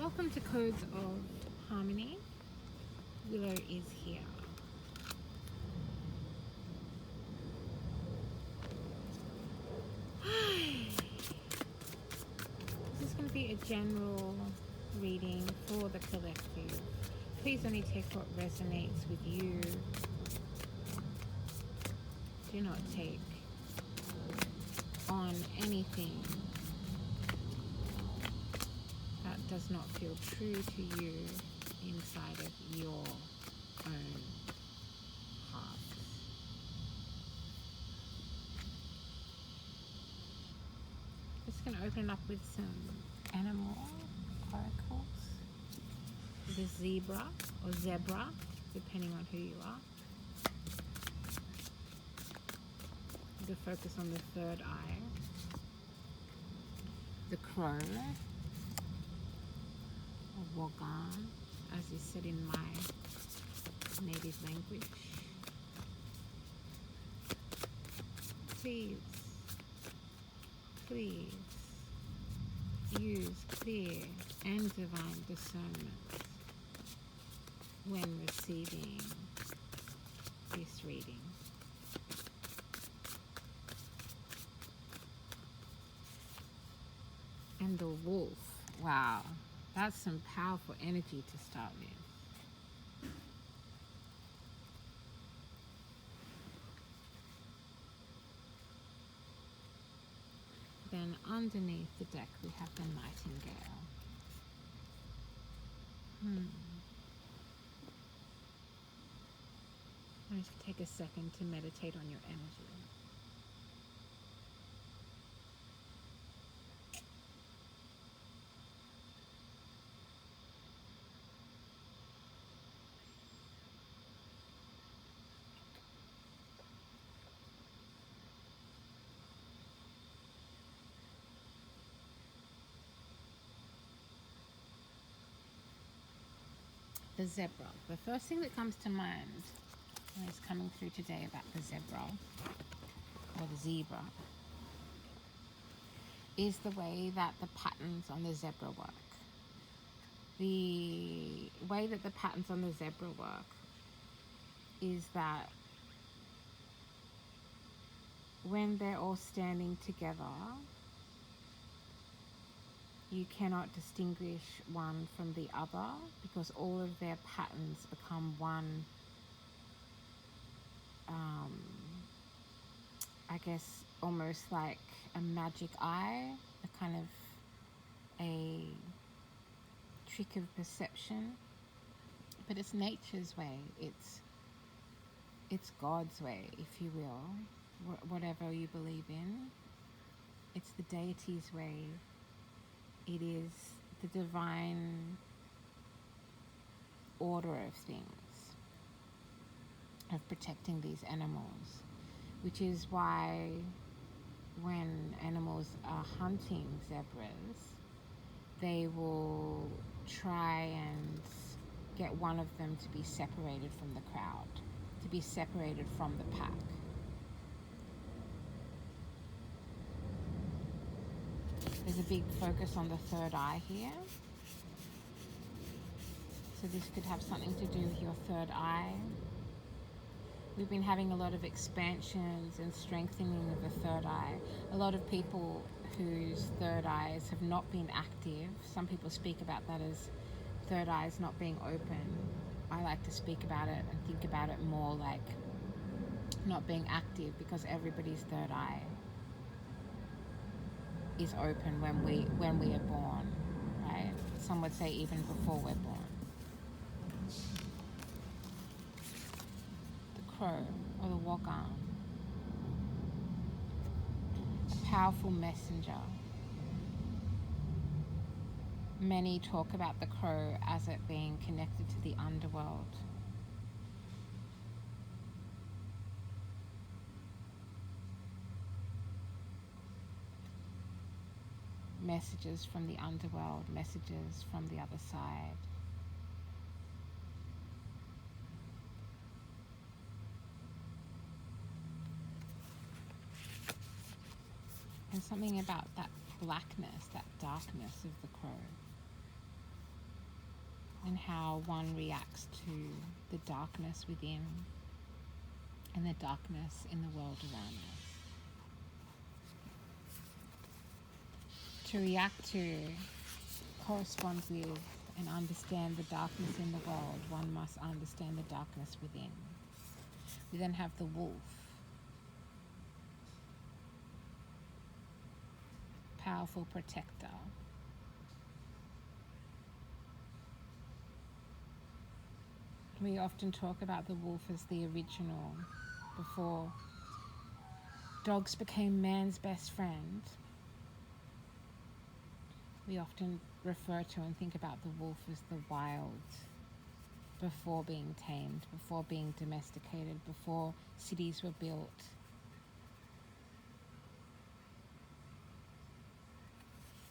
Welcome to Codes of Harmony. Willow is here. This is going to be a general reading for the collective. Please only take what resonates with you. Do not take on anything that does not feel true to you inside of your own heart. Just going to open up with some animal oracles. The zebra or zebra, depending on who you are. To focus on the third eye. The crow, or wogan, as is said in my native language. Please use clear and divine discernment when receiving this reading. And the wolf. Wow, that's some powerful energy to start with. Then underneath the deck we have the nightingale. Just take a second to meditate on your energy. The zebra. The first thing that comes to mind when it's coming through today about the zebra or the zebra is the way that the patterns on the zebra work. The way that the patterns on the zebra work is that when they're all standing together, you cannot distinguish one from the other because all of their patterns become one, I guess almost like a magic eye, a kind of a trick of perception. But it's nature's way, it's God's way, if you will, whatever you believe in. It's the deity's way. It is the divine order of things, of protecting these animals, which is why when animals are hunting zebras, they will try and get one of them to be separated from the crowd, to be separated from the pack. There's a big focus on the third eye here. So this could have something to do with your third eye. We've been having a lot of expansions and strengthening of the third eye. A lot of people whose third eyes have not been active, some people speak about that as third eyes not being open. I like to speak about it and think about it more like not being active, because everybody's third eye is open when we are born, right? Some would say even before we're born. The crow or the wogan, a powerful messenger. Many talk about the crow as it being connected to the underworld. Messages from the underworld, messages from the other side. And something about that blackness, that darkness of the crow. and how one reacts to the darkness within and the darkness in the world around us. To react to, correspond with, and understand the darkness in the world, one must understand the darkness within. We then have the wolf. Powerful protector. We often talk about the wolf as the original, before dogs became man's best friend. We often refer to and think about the wolf as the wild, before being tamed, before being domesticated, before cities were built.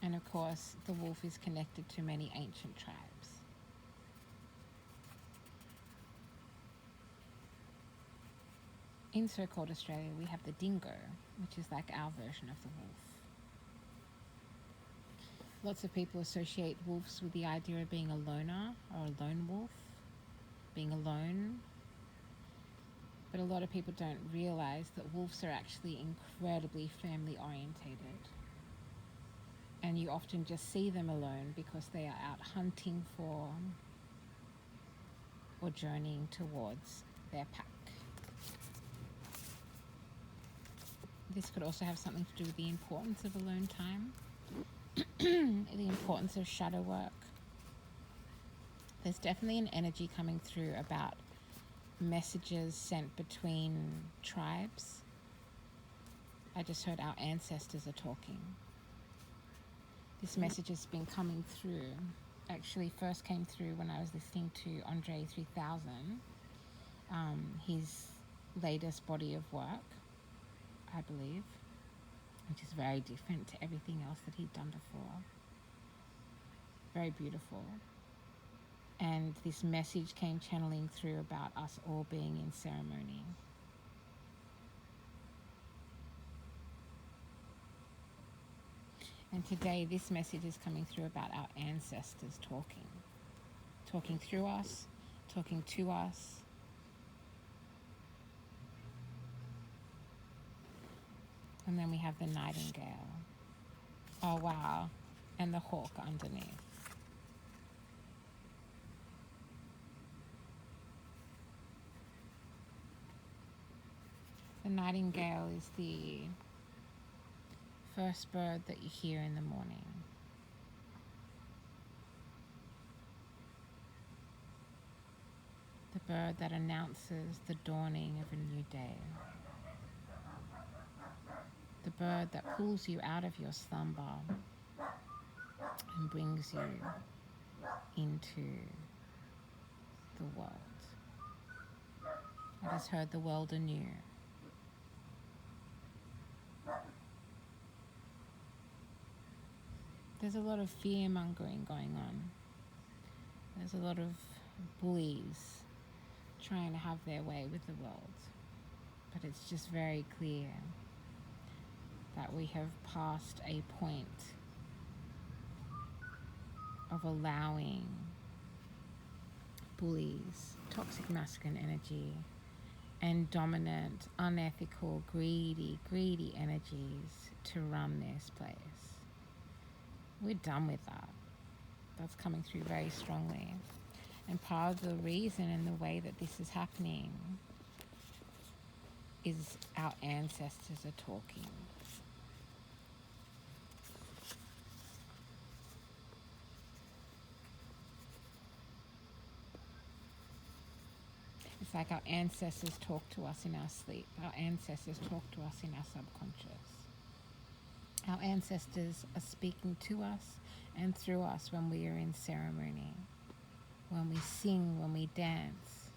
And of course, the wolf is connected to many ancient tribes. In so-called Australia, we have the dingo, which is like our version of the wolf. Lots of people associate wolves with the idea of being a loner or a lone wolf, being alone. But a lot of people don't realize that wolves are actually incredibly family orientated. And you often just see them alone because they are out hunting for or journeying towards their pack. This could also have something to do with the importance of alone time, the importance of shadow work. There's definitely an energy coming through about messages sent between tribes. I just heard our ancestors are talking. This message has been coming through, actually first came through when I was listening to Andre 3000, his latest body of work, I believe, which is very different to everything else that he'd done before. Very beautiful. And this message came channeling through about us all being in ceremony. And today this message is coming through about our ancestors talking through us, talking to us. And then we have the nightingale. Oh wow, and the hawk underneath. The nightingale is the first bird that you hear in the morning. The bird that announces the dawning of a new day. The bird that pulls you out of your slumber and brings you into the world. I just heard the world anew. There's a lot of fear-mongering going on. There's a lot of bullies trying to have their way with the world. But it's just very clear that we have passed a point of allowing bullies, toxic masculine energy, and dominant, unethical, greedy energies to run this place. We're done with that. That's coming through very strongly. And part of the reason and the way that this is happening is our ancestors are talking. It's like our ancestors talk to us in our sleep. Our ancestors talk to us in our subconscious. Our ancestors are speaking to us and through us when we are in ceremony, when we sing, when we dance,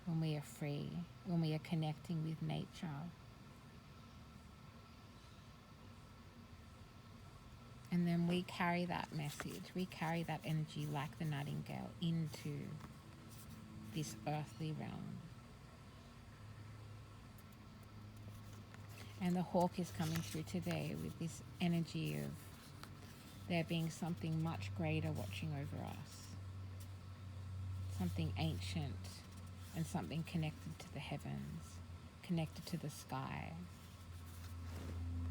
when we are free, when we are connecting with nature. And then we carry that message, we carry that energy like the nightingale into this earthly realm. And the hawk is coming through today with this energy of there being something much greater watching over us. something ancient and something connected to the heavens, connected to the sky,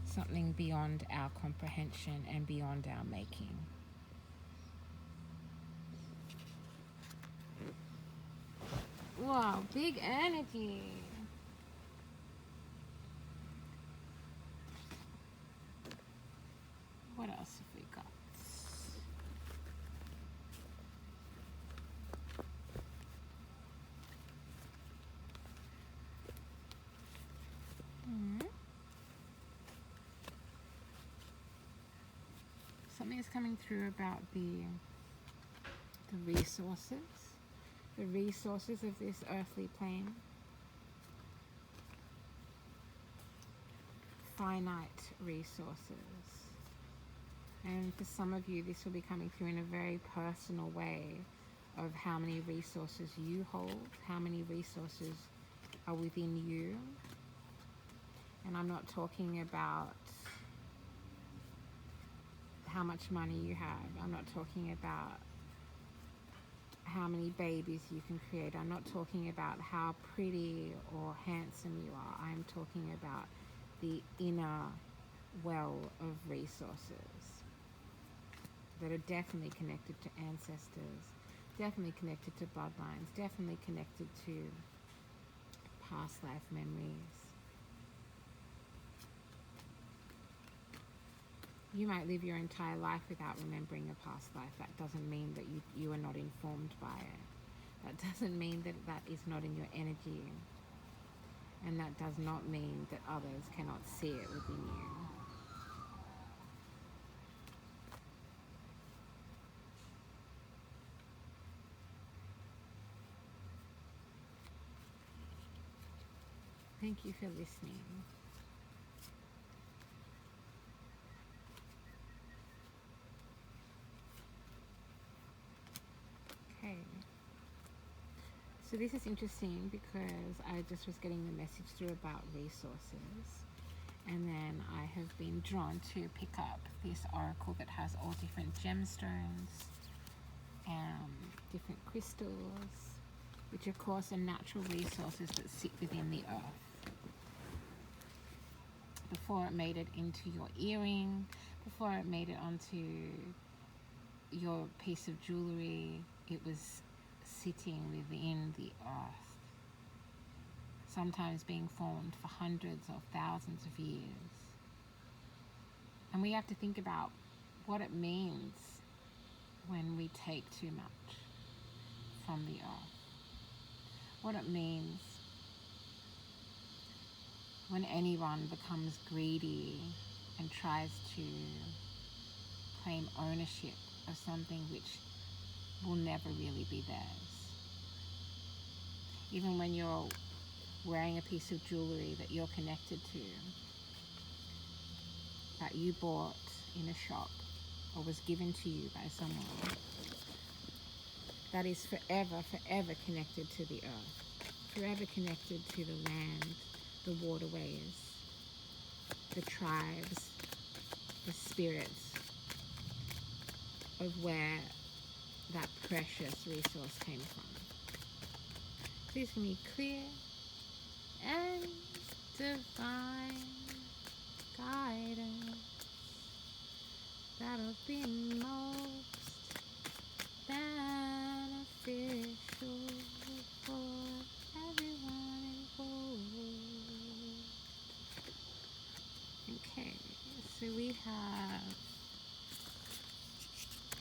something beyond our comprehension and beyond our making. Wow, big energy. What else have we got? Something is coming through about the resources of this earthly plane. Finite resources. And for some of you, this will be coming through in a very personal way of how many resources you hold, how many resources are within you. And I'm not talking about how much money you have. I'm not talking about how many babies you can create. I'm not talking about how pretty or handsome you are. I'm talking about the inner well of resources that are definitely connected to ancestors, definitely connected to bloodlines, definitely connected to past life memories. You might live your entire life without remembering a past life. That doesn't mean that you are not informed by it. That doesn't mean that that is not in your energy. And that does not mean that others cannot see it within you. Thank you for listening. Okay. So this is interesting because I just was getting the message through about resources, and then I have been drawn to pick up this oracle that has all different gemstones and different crystals, which of course are natural resources that sit within the earth. Before it made it into your earring, before it made it onto your piece of jewelry, it was sitting within the earth, sometimes being formed for hundreds of thousands of years. And we have to think about what it means when we take too much from the earth, what it means when anyone becomes greedy and tries to claim ownership of something which will never really be theirs. Even when you're wearing a piece of jewelry that you're connected to, that you bought in a shop or was given to you by someone, that is forever connected to the earth, forever connected to the land, the waterways, the tribes, the spirits of where that precious resource came from. Please give me clear and divine guidance that'll be most beneficial for everyone involved. Okay, so we have,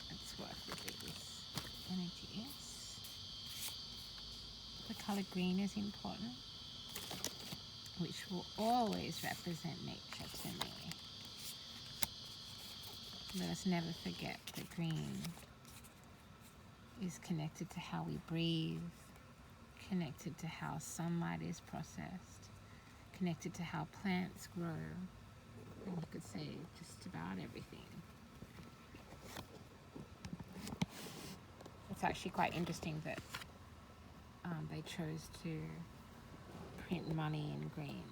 let's work with these energies. The color green is important, which will always represent nature to me. Let us never forget that green is connected to how we breathe, connected to how sunlight is processed, connected to how plants grow, and you could say just about everything. It's actually quite interesting that they chose to print money in green.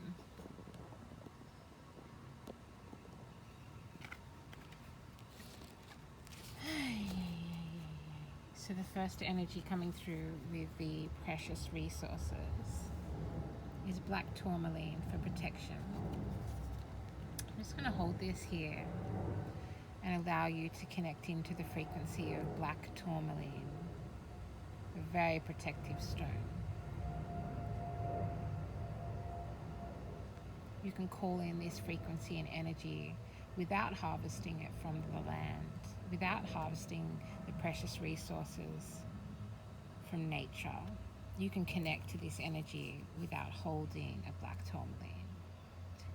So the first energy coming through with the precious resources is black tourmaline for protection. I'm just going to hold this here and allow you to connect into the frequency of black tourmaline, a very protective stone. You can call in this frequency and energy without harvesting it from the land, without harvesting the precious resources from nature. You can connect to this energy without holding a black tourmaline.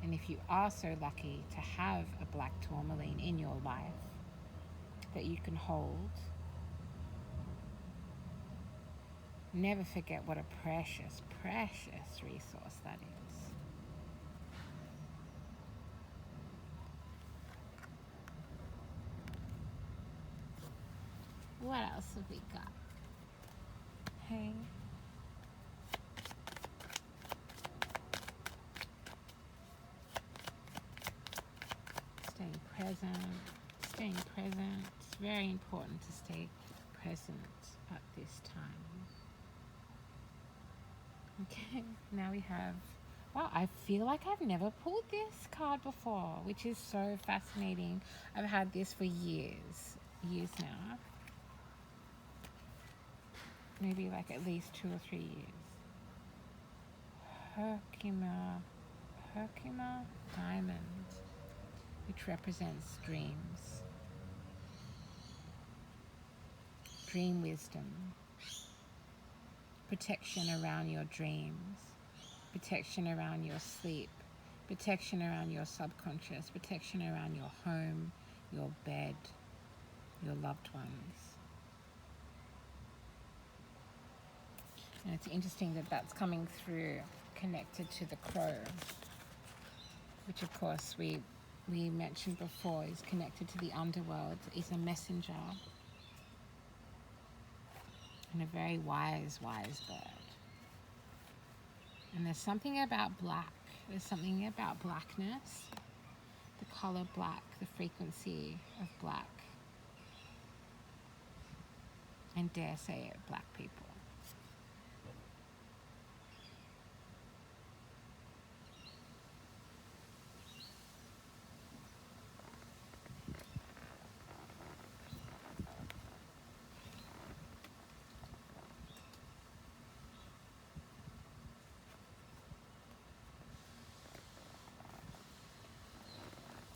And if you are so lucky to have a black tourmaline in your life that you can hold, never forget what a precious, precious resource that is. What else have we got? Hey. Staying present. Staying present. It's very important to stay present at this time. Okay, now we have, wow, I feel like I've never pulled this card before, which is so fascinating. I've had this for years now. Maybe like at least 2 or 3 years. Herkimer diamond, which represents dreams, dream wisdom, protection around your dreams, protection around your sleep, protection around your subconscious, protection around your home, your bed, your loved ones. And it's interesting that that's coming through connected to the crow, which of course we mentioned before is connected to the underworld, is a messenger and a very wise bird. And there's something about black. There's something about blackness, the color black, the frequency of black, and dare say it, black people.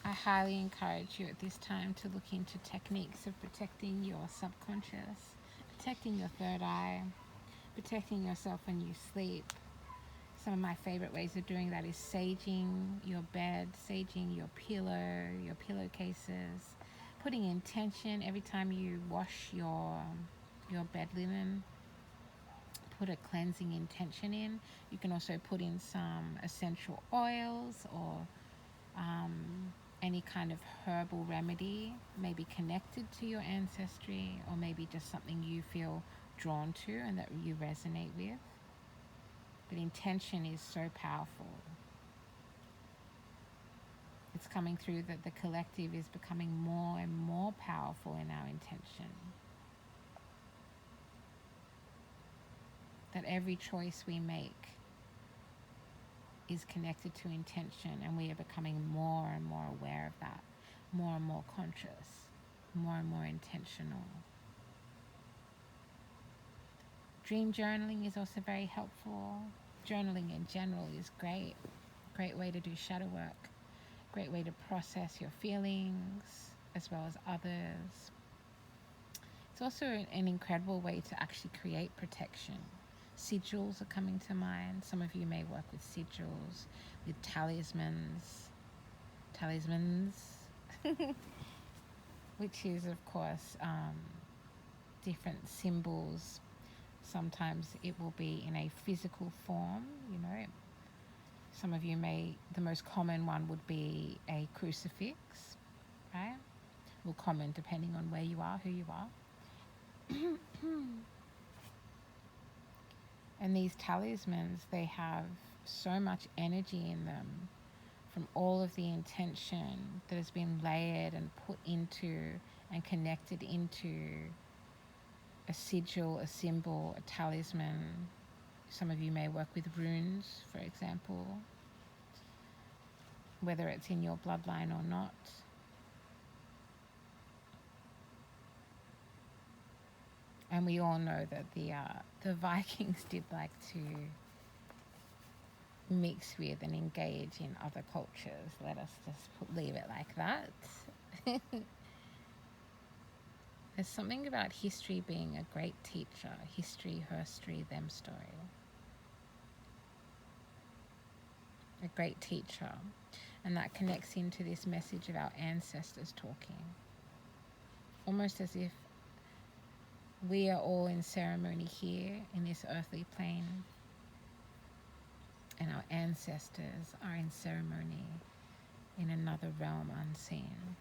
I highly encourage you at this time to look into techniques of protecting your subconscious, protecting your third eye, protecting yourself when you sleep. Some of my favorite ways of doing that is saging your bed, saging your pillow, your pillowcases, putting intention every time you wash your bed linen. Put a cleansing intention in. You can also put in some essential oils or any kind of herbal remedy, maybe connected to your ancestry, or maybe just something you feel drawn to and that you resonate with. But intention is so powerful. It's coming through that the collective is becoming more and more powerful in our intention. That every choice we make is connected to intention, and we are becoming more and more aware of that, more and more conscious, more and more intentional. Dream journaling is also very helpful. Journaling in general is great way to do shadow work, great way to process your feelings as well as others. It's also an incredible way to actually create protection. Sigils are coming to mind. Some of you may work with sigils, with talismans, which is of course different symbols. Sometimes it will be in a physical form, you know. Some of you the most common one would be a crucifix, right? Well, common depending on where you are, who you are. And these talismans, they have so much energy in them from all of the intention that has been layered and put into and connected into a sigil, a symbol, a talisman. Some of you may work with runes, for example, whether it's in your bloodline or not. And we all know that the Vikings did like to mix with and engage in other cultures. Let us just leave it like that. There's something about history being a great teacher. History, her story, them story. A great teacher. And that connects into this message of our ancestors talking. Almost as if we are all in ceremony here in this earthly plane, and our ancestors are in ceremony in another realm unseen.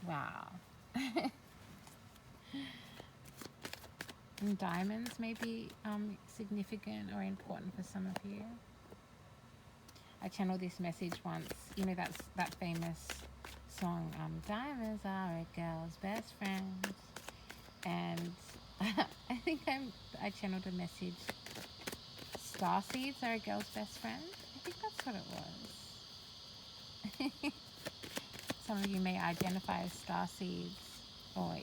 Wow. And diamonds may be significant or important for some of you. I channeled this message once. You know that famous song, Diamonds Are a Girl's Best Friend. And I think I channeled a message, starseeds are a girl's best friend. I think that's what it was. Some of you may identify as starseeds, or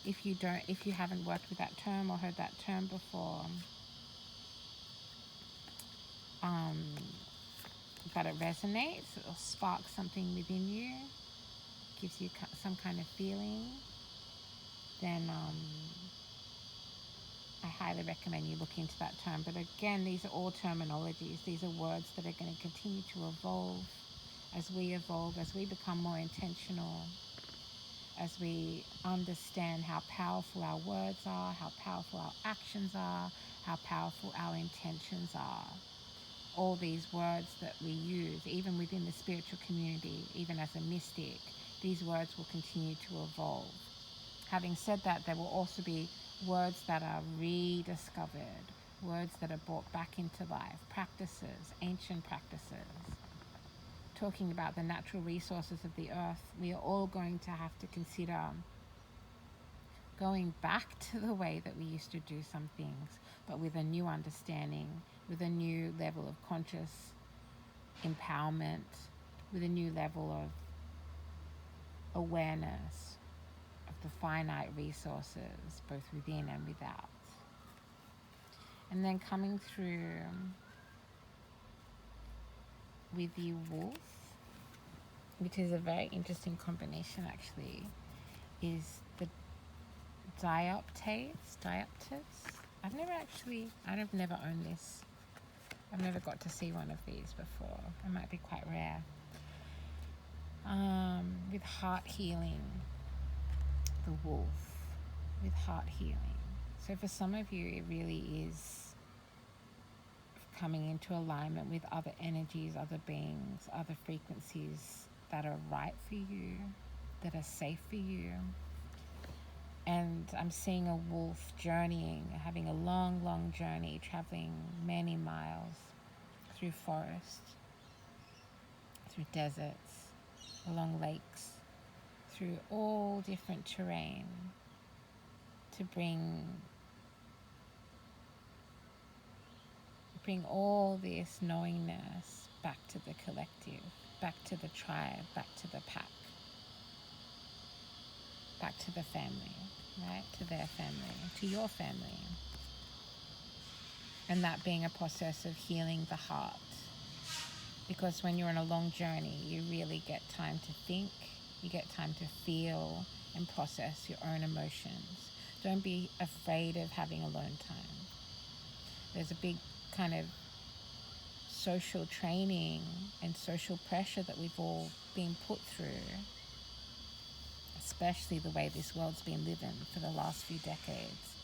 if you haven't worked with that term or heard that term before, but it resonates, it'll spark something within you, gives you some kind of feeling, then I highly recommend you look into that term. But again, these are all terminologies. These are words that are going to continue to evolve, as we become more intentional, as we understand how powerful our words are, how powerful our actions are, how powerful our intentions are. All these words that we use, even within the spiritual community, even as a mystic, these words will continue to evolve. Having said that, there will also be words that are rediscovered, words that are brought back into life, practices, ancient practices. Talking about the natural resources of the earth, we are all going to have to consider going back to the way that we used to do some things, but with a new understanding, with a new level of conscious empowerment, with a new level of awareness of the finite resources, both within and without. And then coming through with the wolf, which is a very interesting combination actually, is the dioptase. I've never owned this. I've never got to see one of these before. It might be quite rare. With heart healing, the wolf, with heart healing. So for some of you, it really is coming into alignment with other energies, other beings, other frequencies that are right for you, that are safe for you. And I'm seeing a wolf journeying, having a long, long journey, traveling many miles through forests, through deserts, along lakes, through all different terrain, to bring all this knowingness back to the collective, back to the tribe, back to the pack, back to the family, right? To their family, to your family. And that being a process of healing the heart. Because when you're on a long journey, you really get time to think, you get time to feel and process your own emotions. Don't be afraid of having alone time. There's a big kind of social training and social pressure that we've all been put through, especially the way this world's been living for the last few decades,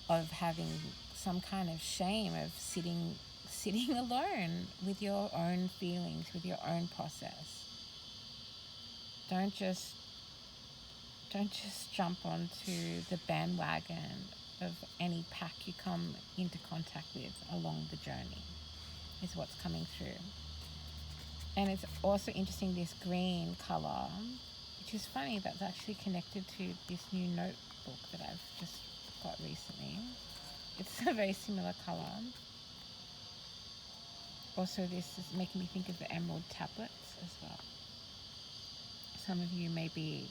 of having some kind of shame of sitting alone with your own feelings, with your own process. Don't just jump onto the bandwagon of any pack you come into contact with along the journey, is what's coming through. And it's also interesting, this green color, which is funny, that's actually connected to this new notebook that I've I've just got recently. It's a very similar colour. Also, this is making me think of the emerald tablets as well. Some of you may be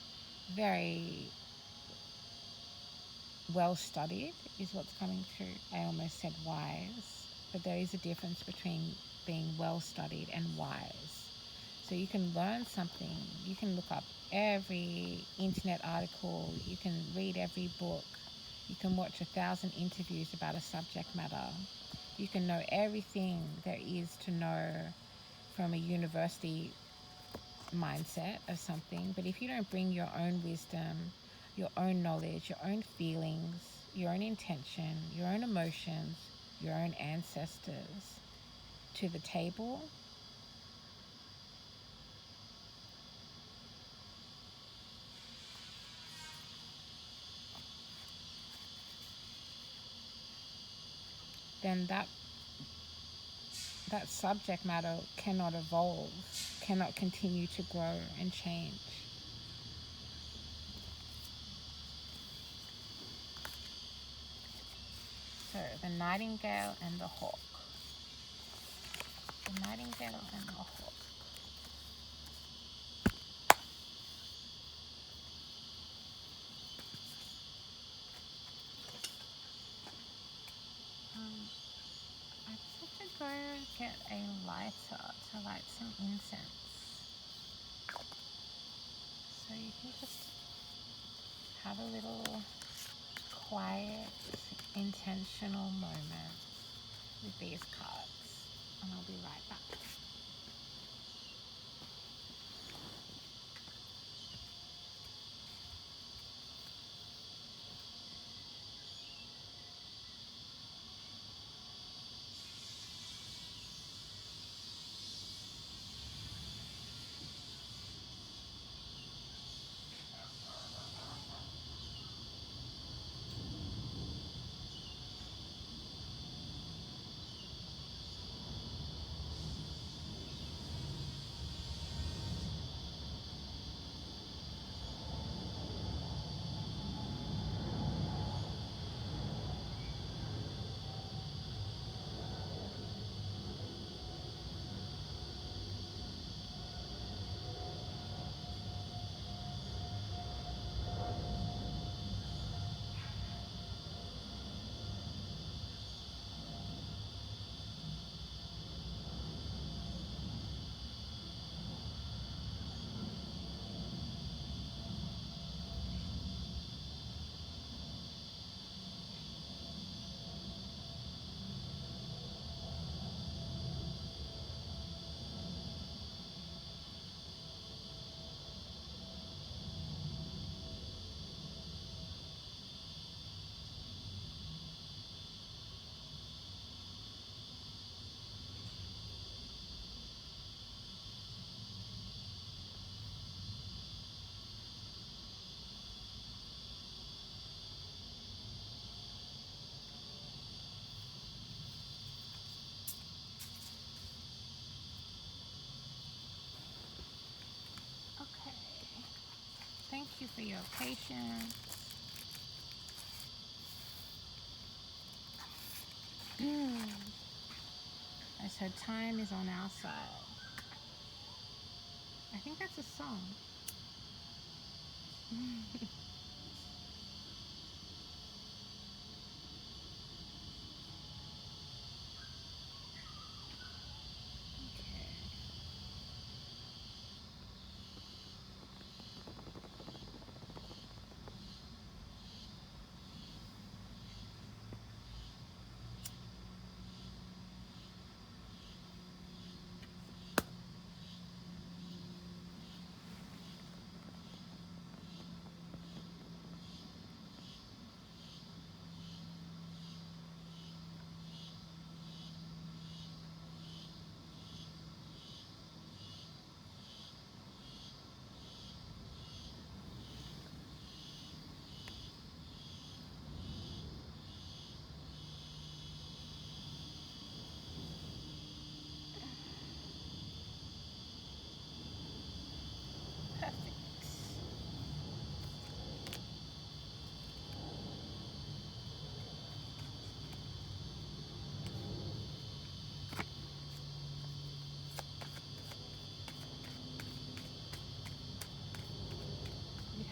very well studied, is what's coming through. I almost said wise, but there is a difference between being well studied and wise. So you can learn something, you can look up every internet article, you can read every book, you can watch 1,000 interviews about a subject matter, you can know everything there is to know from a university mindset of something, but if you don't bring your own wisdom, your own knowledge, your own feelings, your own intention, your own emotions, your own ancestors to the table, then that subject matter cannot evolve, cannot continue to grow and change. So the nightingale and the hawk. The nightingale and the hawk. I just have to go get a lighter to light some incense. So you can just have a little quiet, intentional moment with these cards, and I'll be right back. Okay. Thank you for your patience. I said time is on our side. I think that's a song.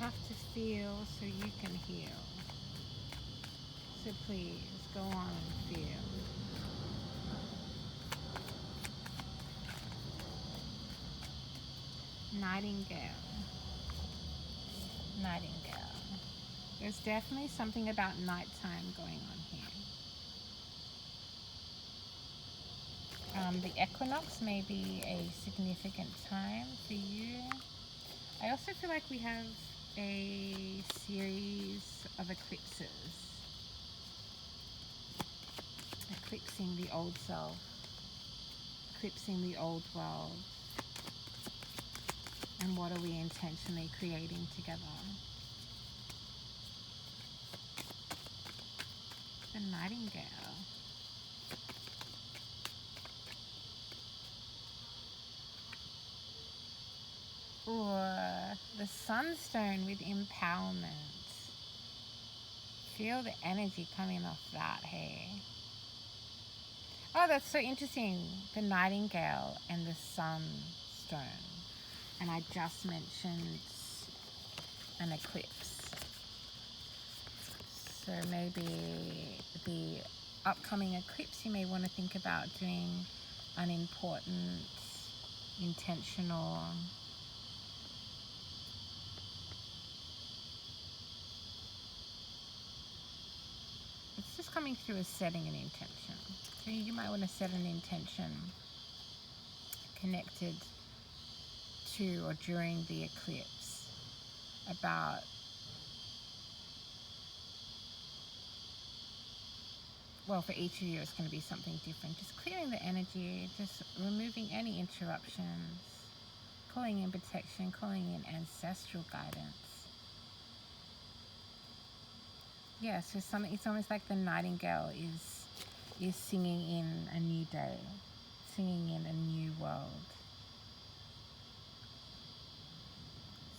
have to feel so you can heal. So please, go on and feel. Nightingale. Nightingale. There's definitely something about nighttime going on here. The equinox may be a significant time for you. I also feel like we have a series of eclipses. Eclipsing the old self. Eclipsing the old world. And what are we intentionally creating together? The nightingale. Or the sunstone with empowerment. Feel the energy coming off that, hey? Oh, that's so interesting. The nightingale and the sunstone. And I just mentioned an eclipse. So maybe the upcoming eclipse, you may want to think about doing an important, intentional it's just coming through as setting an intention. So you might want to set an intention connected to or during the eclipse about well, for each of you it's going to be something different. Just clearing the energy, just removing any interruptions, calling in protection, calling in ancestral guidance. Yeah, so it's almost like the nightingale is singing in a new day, singing in a new world,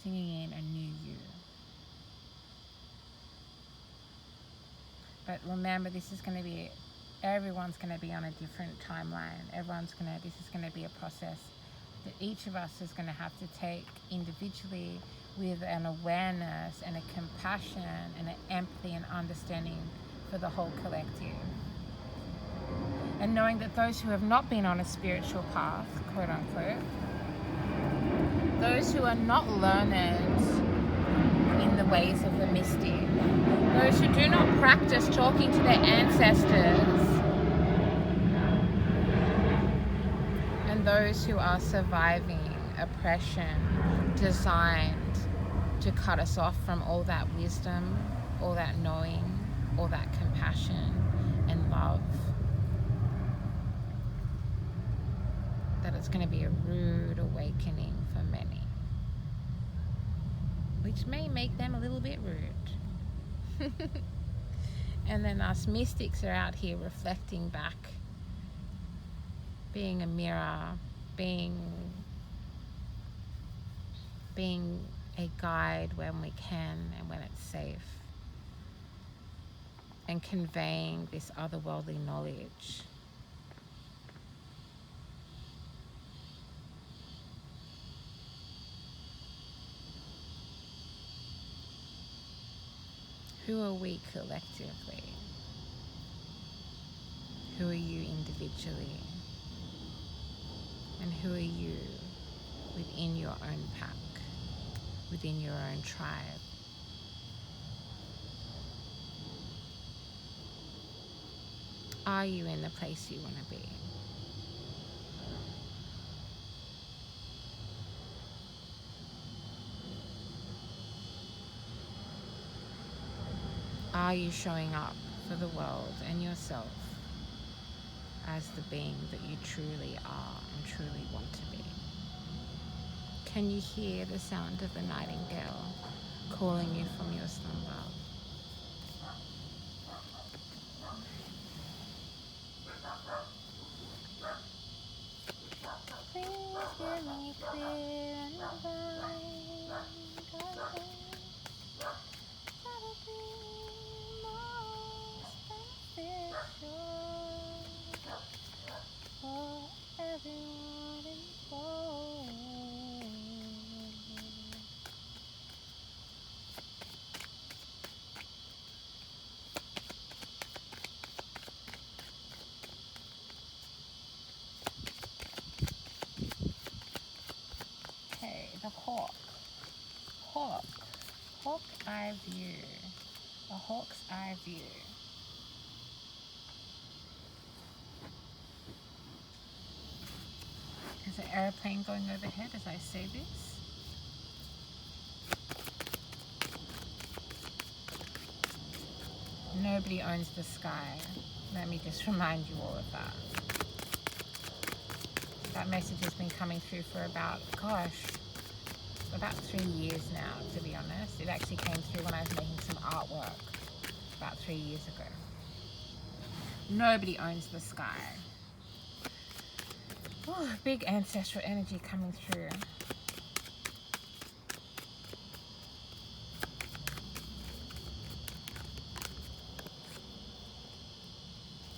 singing in a new you. But remember, this is going to be, everyone's going to be on a different timeline. This is going to be a process that each of us is going to have to take individually with an awareness and a compassion and an empathy and understanding for the whole collective. And knowing that those who have not been on a spiritual path, quote unquote, those who are not learned in the ways of the mystic, those who do not practice talking to their ancestors, and those who are surviving oppression designed to cut us off from all that wisdom, all that knowing, all that compassion and love, that it's going to be a rude awakening for many, which may make them a little bit rude. And then us mystics are out here reflecting back, being a mirror, being a guide when we can and when it's safe, and conveying this otherworldly knowledge. Who are we collectively? Who are you individually? And who are you within your own pack, within your own tribe? Are you in the place you want to be? Are you showing up for the world and yourself as the being that you truly are and truly want to be? Can you hear the sound of the nightingale calling you from your slumber? Please hear me clear and divine, that'll be most beneficial for everyone involved. hawk. Hawk. Hawk eye view. A hawk's eye view. There's an airplane going overhead as I say this. Nobody owns the sky. Let me just remind you all of that. That message has been coming through for about 3 years now, to be honest. It actually came through when I was making some artwork about 3 years ago. Nobody owns the sky. Oh, big ancestral energy coming through.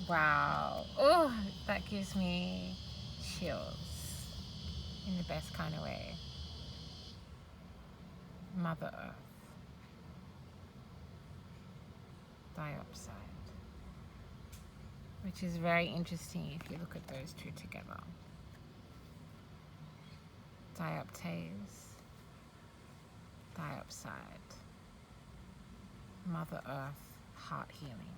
Wow. Oh, that gives me chills in the best kind of way. Mother Earth. Dioxide. Which is very interesting if you look at those two together. Dioptase. Dioxide. Mother Earth. Heart healing.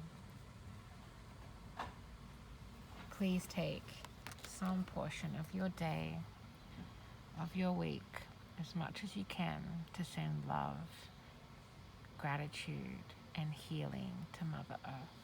Please take some portion of your day, of your week, as much as you can, to send love, gratitude, and healing to Mother Earth.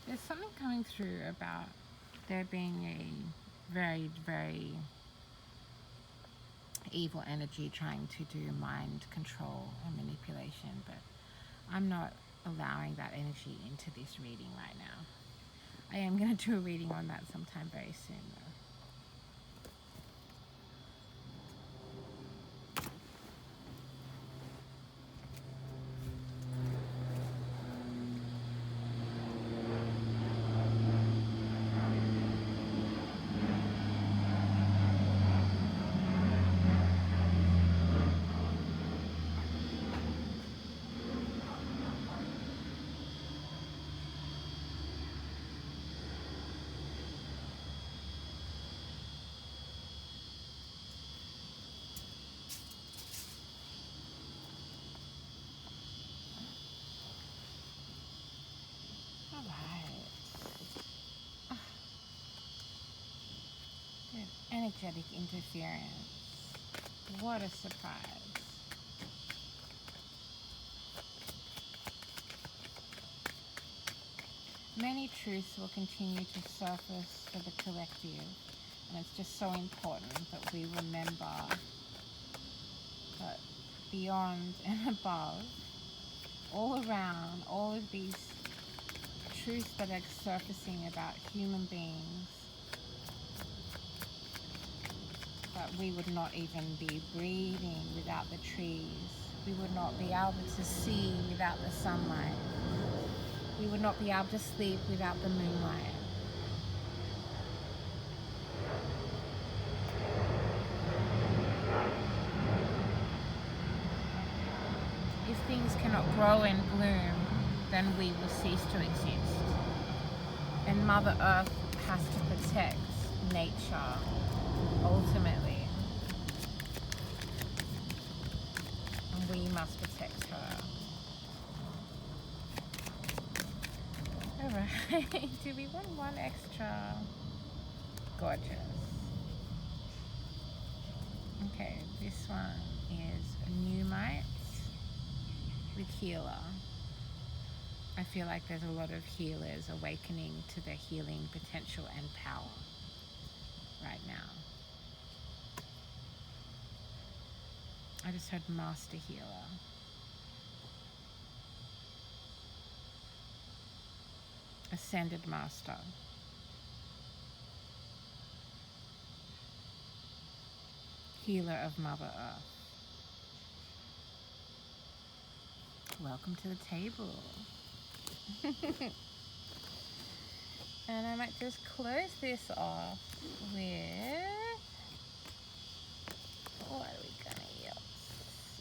There's something coming through about there being a very, very evil energy trying to do mind control and manipulation, but I'm not allowing that energy into this reading right now. I am going to do a reading on that sometime very soon though. Energetic interference. What a surprise. Many truths will continue to surface for the collective, and it's just so important that we remember that beyond and above, all around, all of these truths that are surfacing about human beings, that we would not even be breathing without the trees. We would not be able to see without the sunlight. We would not be able to sleep without the moonlight. If things cannot grow and bloom, then we will cease to exist. And Mother Earth has to protect nature, ultimately. And we must protect her. Alright, do we want one extra? Gorgeous. Okay, this one is Newmite with Healer. I feel like there's a lot of healers awakening to their healing potential and power right now. I just heard Master Healer. Ascended Master. Healer of Mother Earth. Welcome to the table. And I might just close this off with, what are we gonna use?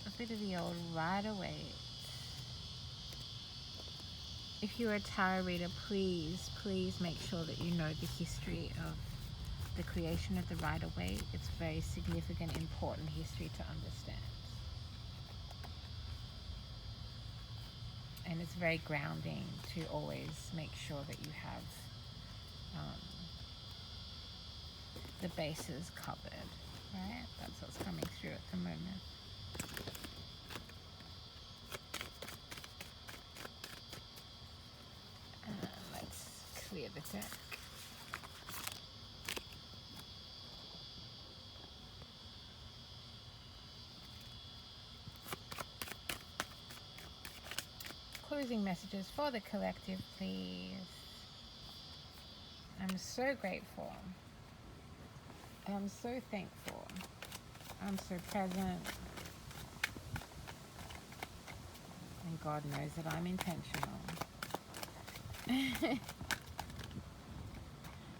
A bit of the old Rider-Waite. If you're a tarot reader, please make sure that you know the history of the creation of the Rider-Waite. It's very significant, important history to understand. And it's very grounding to always make sure that you have the bases covered, right? That's what's coming through at the moment. Let's clear the deck. Closing messages for the collective, please. I'm so grateful. I'm so thankful. I'm so present. And God knows that I'm intentional.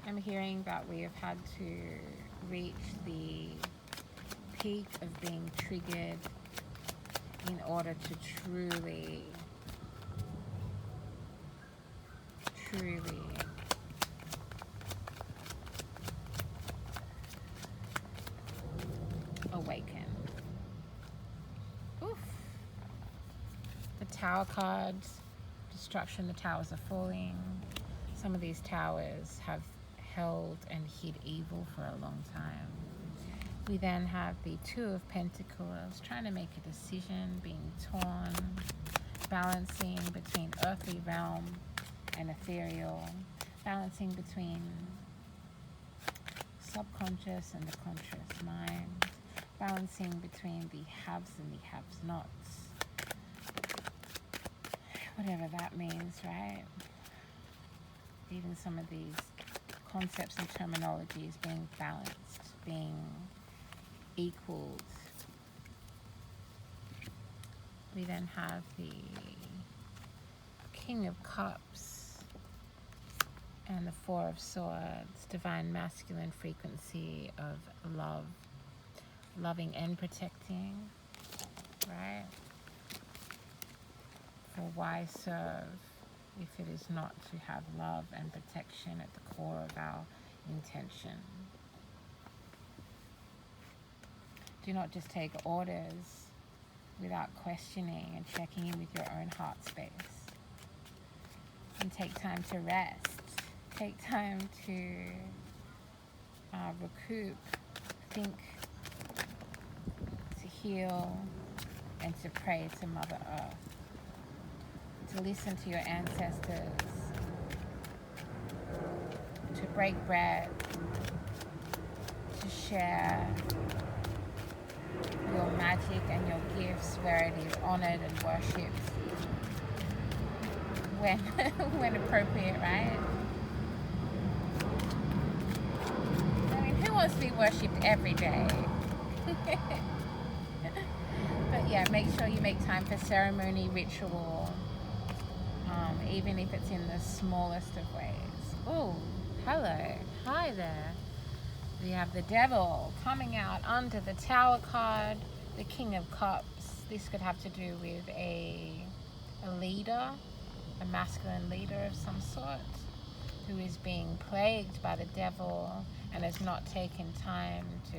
I'm hearing that we have had to reach the peak of being triggered in order to truly awaken. Oof. The Tower cards, destruction, the towers are falling. Some of these towers have held and hid evil for a long time. We then have the Two of Pentacles, trying to make a decision, being torn, balancing between earthly realm and ethereal, balancing between subconscious and the conscious mind, balancing between the haves and the have-nots, whatever that means, right? Even some of these concepts and terminologies being balanced, being equaled. We then have the King of Cups and the Four of Swords, divine masculine frequency of love, loving and protecting, right? For why serve if it is not to have love and protection at the core of our intention? Do not just take orders without questioning and checking in with your own heart space. And take time to rest. Take time to recoup, think, to heal, and to pray to Mother Earth. To listen to your ancestors. To break bread. To share your magic and your gifts where it is honored and worshipped when appropriate, right? I mean, who wants to be worshipped every day? But yeah, make sure you make time for ceremony, ritual, even if it's in the smallest of ways. Oh, hello. Hi there. We have the Devil coming out under the Tower card, the King of Cups. This could have to do with a leader, a masculine leader of some sort, who is being plagued by the devil and has not taken time to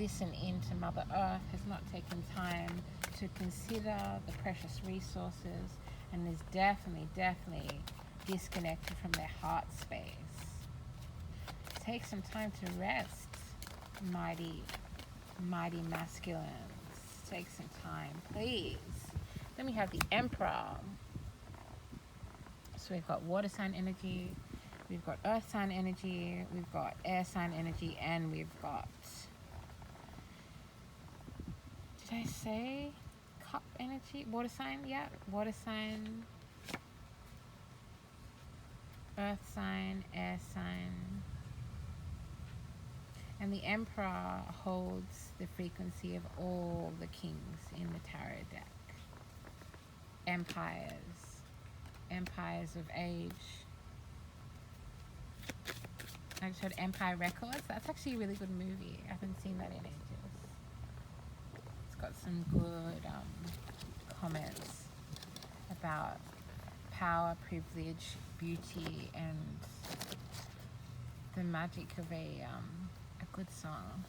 listen into Mother Earth, has not taken time to consider the precious resources, and is definitely disconnected from their heart space. Take some time to rest, mighty Mighty masculines. Take some time, please. Then we have the Emperor. So we've got water sign energy, we've got earth sign energy, we've got air sign energy, and we've got, did I say cup energy? Water sign, yeah. Water sign, earth sign, air sign. And the Emperor holds the frequency of all the kings in the tarot deck. Empires of age. I just heard Empire Records. That's actually a really good movie. I haven't seen that in ages. It's got some good comments about power, privilege, beauty, and the magic of a good song.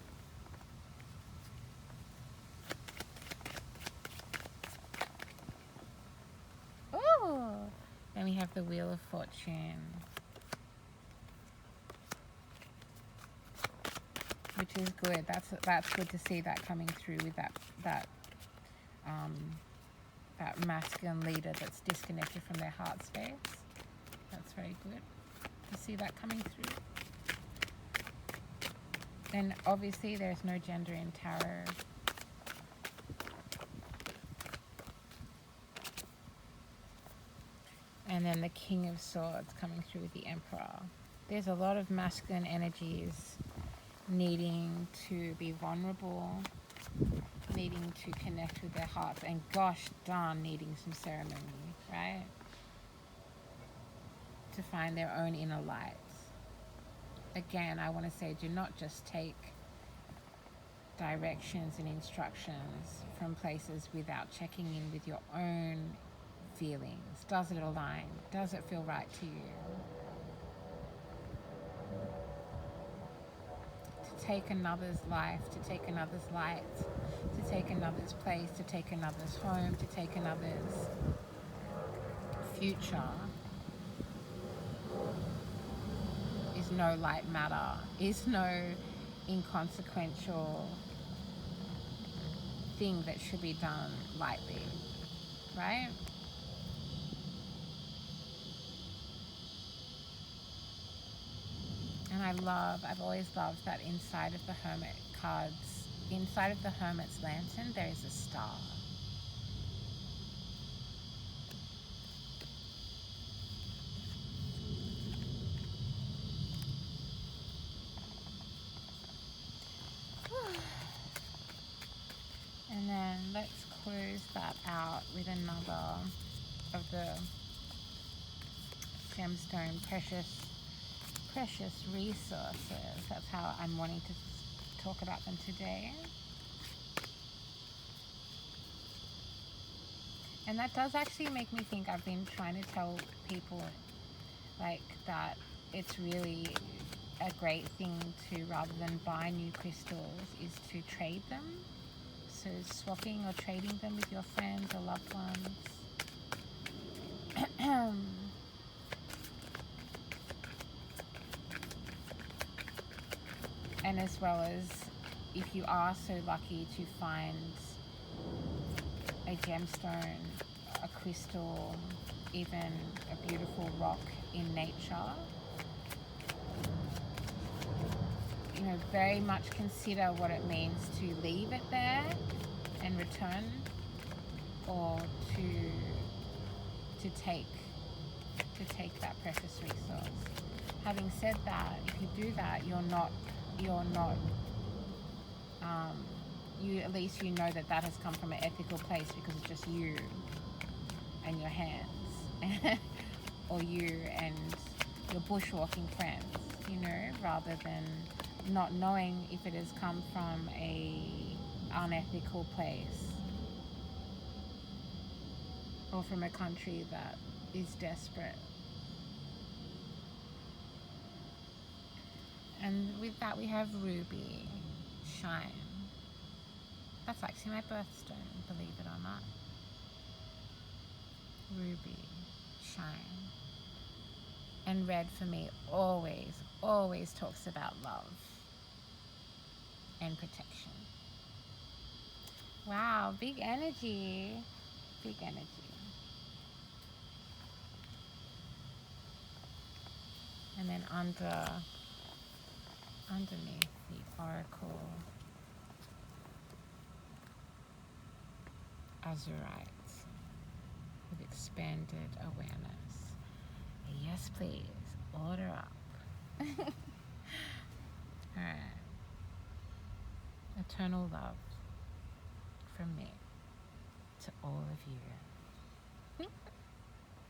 Oh, then we have the Wheel of Fortune, which is good. That's good to see that coming through with that masculine leader that's disconnected from their heart space. That's very good to see that coming through. And obviously there's no gender in tarot. And then the King of Swords coming through with the Emperor. There's a lot of masculine energies needing to be vulnerable, needing to connect with their hearts, and gosh darn, needing some ceremony, right? To find their own inner light. Again, I want to say, do not just take directions and instructions from places without checking in with your own feelings. Does it align? Does it feel right to you? To take another's life, to take another's light, to take another's place, to take another's home, to take another's future is no light matter, is no inconsequential thing that should be done lightly, right? And I've always loved that inside of the Hermit cards, inside of the Hermit's lantern, there is a star. And then let's close that out with another of the gemstone precious resources. That's how I'm wanting to talk about them today. And that does actually make me think, I've been trying to tell people like that it's really a great thing to, rather than buy new crystals, is to trade them. So swapping or trading them with your friends or loved ones. And as well as, if you are so lucky to find a gemstone, a crystal, even a beautiful rock in nature, you know, very much consider what it means to leave it there and return, or to take that precious resource. Having said that, if you do that, you're not you, at least you know that has come from an ethical place, because it's just you and your hands or you and your bushwalking friends, you know, rather than not knowing if it has come from a unethical place or from a country that is desperate. And with that we have Ruby, Shine. That's actually my birthstone, believe it or not. Ruby, Shine. And red for me always talks about love and protection. Wow, big energy. Big energy. And then underneath the oracle, Azurite with expanded awareness. Yes, please. Order up. Alright. Eternal love from me to all of you.